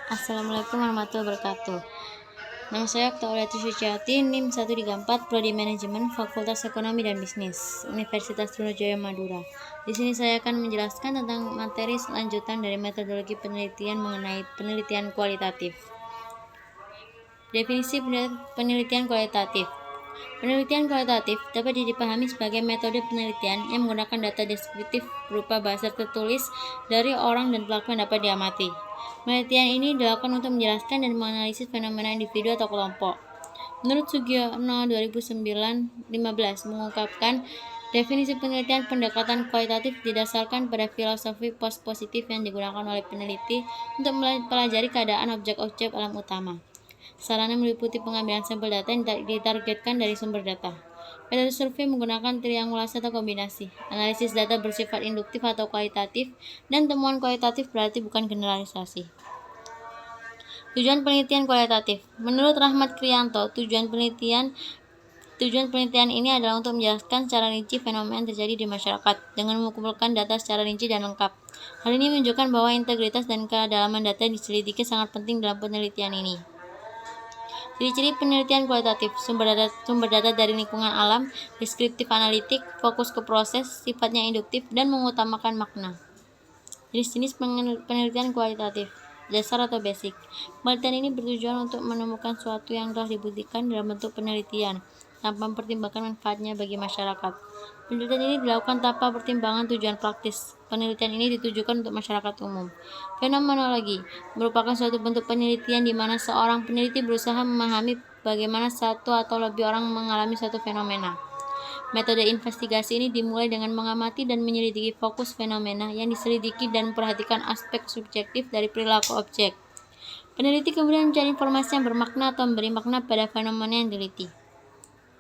Assalamualaikum warahmatullahi wabarakatuh. Nama saya Oktaviati Suciati, NIM 134, Prodi Manajemen, Fakultas Ekonomi dan Bisnis, Universitas Trunojoyo Madura. Di sini saya akan menjelaskan tentang materi selanjutan dari metodologi penelitian mengenai penelitian kualitatif. Definisi penelitian kualitatif. Penelitian kualitatif dapat dipahami sebagai metode penelitian yang menggunakan data deskriptif berupa bahasa tertulis dari orang dan pelaku yang dapat diamati. Penelitian ini dilakukan untuk menjelaskan dan menganalisis fenomena individu atau kelompok. Menurut Sugiono 2015 mengungkapkan definisi penelitian pendekatan kualitatif didasarkan pada filosofi post-positif yang digunakan oleh peneliti untuk mempelajari keadaan objek-objek alam utama. Sarana meliputi pengambilan sampel data yang ditargetkan dari sumber data. Metode survei menggunakan triangulasi atau kombinasi. Analisis data bersifat induktif atau kualitatif, dan temuan kualitatif berarti bukan generalisasi. Tujuan penelitian kualitatif. Menurut Rahmat Krianto, tujuan penelitian ini adalah untuk menjelaskan secara rinci fenomena yang terjadi di masyarakat dengan mengumpulkan data secara rinci dan lengkap. Hal ini menunjukkan bahwa integritas dan kedalaman data yang diselidiki sangat penting dalam penelitian ini. Ciri-ciri penelitian kualitatif: sumber data dari lingkungan alam, deskriptif analitik, fokus ke proses, sifatnya induktif, dan mengutamakan makna. Jenis-jenis penelitian kualitatif. Dasar atau basic. Penelitian ini bertujuan untuk menemukan sesuatu yang telah dibuktikan dalam bentuk penelitian, tanpa mempertimbangkan manfaatnya bagi masyarakat. Penelitian ini dilakukan tanpa pertimbangan tujuan praktis. Penelitian ini ditujukan untuk masyarakat umum. Fenomenologi merupakan suatu bentuk penelitian di mana seorang peneliti berusaha memahami bagaimana satu atau lebih orang mengalami suatu fenomena. Metode investigasi ini dimulai dengan mengamati dan menyelidiki fokus fenomena yang diselidiki dan memperhatikan aspek subjektif dari perilaku objek. Peneliti kemudian mencari informasi yang bermakna atau memberi makna pada fenomena yang diteliti.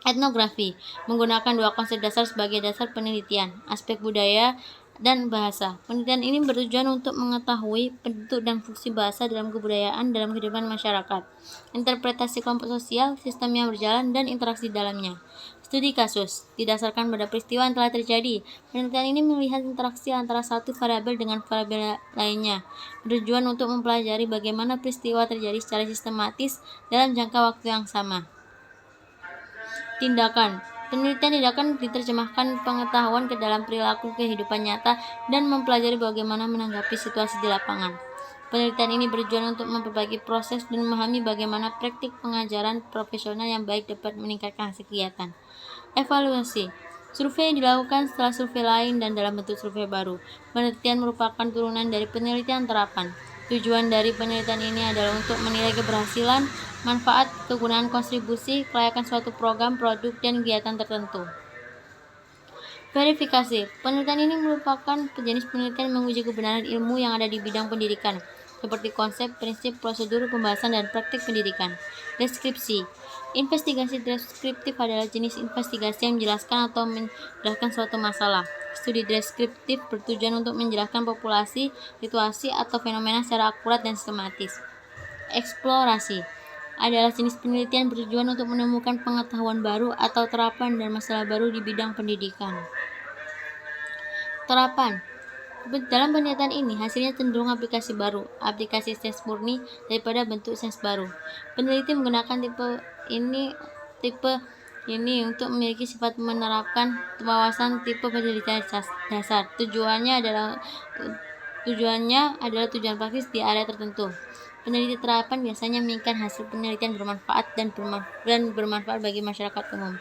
Etnografi menggunakan dua konsep dasar sebagai dasar penelitian, aspek budaya dan bahasa. Penelitian ini bertujuan untuk mengetahui bentuk dan fungsi bahasa dalam kebudayaan dalam kehidupan masyarakat, interpretasi kelompok sosial, sistem yang berjalan, dan interaksi dalamnya. Studi kasus didasarkan pada peristiwa yang telah terjadi. Penelitian ini melihat interaksi antara satu variabel dengan variabel lainnya, bertujuan untuk mempelajari bagaimana peristiwa terjadi secara sistematis dalam jangka waktu yang sama. Tindakan. Penelitian tindakan diterjemahkan pengetahuan ke dalam perilaku kehidupan nyata dan mempelajari bagaimana menanggapi situasi di lapangan. Penelitian ini bertujuan untuk memperbaiki proses dan memahami bagaimana praktik pengajaran profesional yang baik dapat meningkatkan hasil kegiatan. Evaluasi. Survei dilakukan setelah survei lain dan dalam bentuk survei baru. Penelitian merupakan turunan dari penelitian terapan. Tujuan dari penelitian ini adalah untuk menilai keberhasilan, manfaat, kegunaan, kontribusi, kelayakan suatu program, produk, dan kegiatan tertentu. Verifikasi. Penelitian ini merupakan jenis penelitian menguji kebenaran ilmu yang ada di bidang pendidikan, seperti konsep, prinsip, prosedur, pembahasan, dan praktik pendidikan. Deskripsi. Investigasi deskriptif adalah jenis investigasi yang menjelaskan atau menjelaskan suatu masalah. Studi deskriptif bertujuan untuk menjelaskan populasi, situasi, atau fenomena secara akurat dan sistematis. Eksplorasi adalah jenis penelitian bertujuan untuk menemukan pengetahuan baru atau terapan dan masalah baru di bidang pendidikan. Terapan. Dalam penelitian ini, hasilnya cenderung aplikasi baru, aplikasi sains murni daripada bentuk sains baru. Peneliti menggunakan tipe ini untuk memiliki sifat menerapkan wawasan tipe penelitian dasar. Tujuannya adalah tujuan praktis di area tertentu. Peneliti terapan biasanya menginginkan hasil penelitian bermanfaat dan bermanfaat bagi masyarakat umum.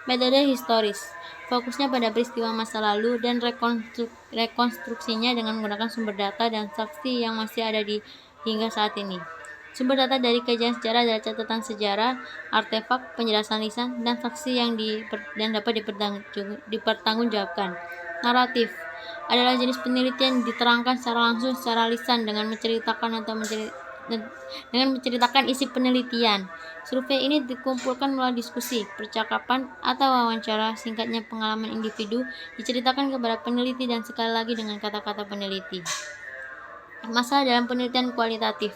Metode historis fokusnya pada peristiwa masa lalu dan rekonstruksinya dengan menggunakan sumber data dan saksi yang masih ada hingga saat ini. Sumber data dari kajian sejarah adalah catatan sejarah, artefak, penjelasan lisan, dan saksi yang dapat dipertanggungjawabkan. Naratif adalah jenis penelitian yang diterangkan secara langsung secara lisan dengan menceritakan isi penelitian. Survei ini dikumpulkan melalui diskusi, percakapan, atau wawancara. Singkatnya, pengalaman individu diceritakan kepada peneliti dan sekali lagi dengan kata-kata peneliti. Masalah dalam penelitian kualitatif.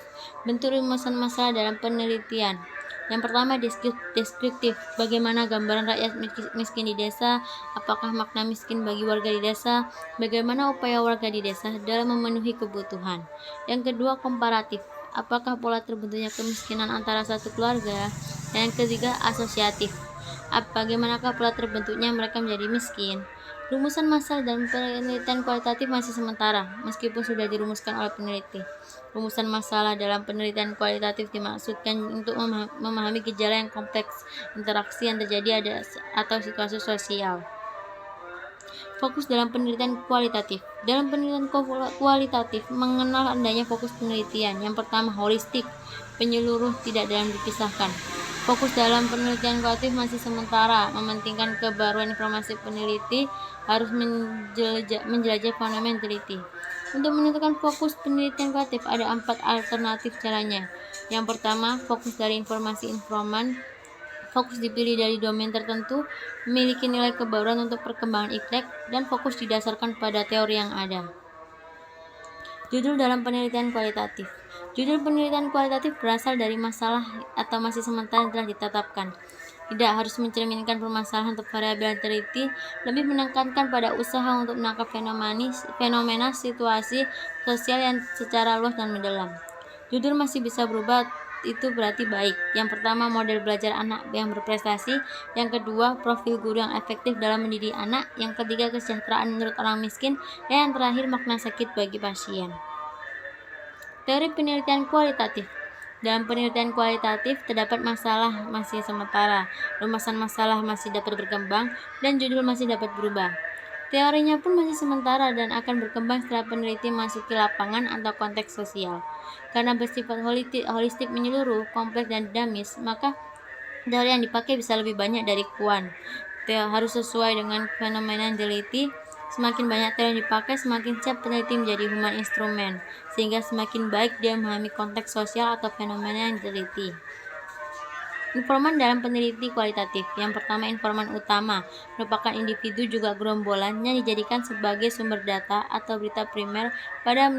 Bentuk rumusan masalah dalam penelitian. Yang pertama, deskriptif. Bagaimana gambaran rakyat miskin di desa? Apakah makna miskin bagi warga di desa? Bagaimana upaya warga di desa dalam memenuhi kebutuhan? Yang kedua, komparatif. apakah pola terbentuknya kemiskinan antara satu keluarga? Dan yang ketiga, asosiatif. Bagaimanakah pola terbentuknya mereka menjadi miskin? Rumusan masalah dalam penelitian kualitatif masih sementara, meskipun sudah dirumuskan oleh peneliti. Rumusan masalah dalam penelitian kualitatif dimaksudkan untuk memahami gejala yang kompleks, interaksi yang terjadi atau situasi sosial. Fokus dalam penelitian kualitatif. Dalam penelitian kualitatif mengenal adanya fokus penelitian. Yang pertama, holistik, penyeluruh, tidak dalam dipisahkan. Fokus dalam penelitian kualitatif masih sementara, mementingkan kebaruan informasi peneliti, harus menjelajah fenomena yang teliti. Untuk menentukan fokus penelitian kualitatif ada 4 alternatif caranya. Yang pertama, fokus dari informasi informan. Fokus dipilih dari domain tertentu, memiliki nilai kebaruan untuk perkembangan iktek, dan fokus didasarkan pada teori yang ada. Judul dalam penelitian kualitatif. Judul penelitian kualitatif berasal dari masalah atau masih sementara yang telah ditetapkan. Tidak harus mencerminkan permasalahan untuk variabel yang teliti, lebih menekankan pada usaha untuk menangkap fenomena situasi sosial yang secara luas dan mendalam. Judul masih bisa berubah, itu berarti baik. Yang pertama, model belajar anak yang berprestasi. Yang kedua, profil guru yang efektif dalam mendidik anak. Yang ketiga, kesejahteraan menurut orang miskin. Dan yang terakhir, makna sakit bagi pasien. Teori penelitian kualitatif. Dalam penelitian kualitatif terdapat masalah masih sementara, rumusan masalah masih dapat berkembang, dan judul masih dapat berubah. Teorinya pun masih sementara dan akan berkembang setelah peneliti masuki lapangan atau konteks sosial. Karena bersifat holistik menyeluruh, kompleks dan dinamis, maka teori yang dipakai bisa lebih banyak dari kuan. Harus sesuai dengan fenomena yang diteliti. Semakin banyak teori yang dipakai, semakin siap peneliti menjadi human instrumen, sehingga semakin baik dia memahami konteks sosial atau fenomena yang diteliti. Informan dalam peneliti kualitatif. Yang pertama, informan utama merupakan individu juga gerombolan yang dijadikan sebagai sumber data atau berita primer pada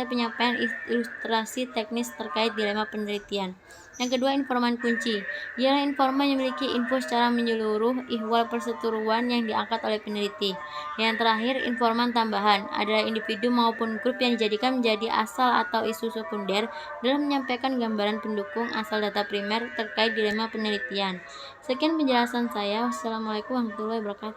penyampaian ilustrasi teknis terkait dilema penelitian. Yang kedua, informan kunci. Ialah informan yang memiliki info secara menyeluruh ihwal perseteruan yang diangkat oleh peneliti. Yang terakhir, informan tambahan adalah individu maupun grup yang dijadikan menjadi asal atau isu sekunder dalam menyampaikan gambaran pendukung asal data primer terkait dilema penelitian. Sekian penjelasan saya. Wassalamualaikum warahmatullahi wabarakatuh.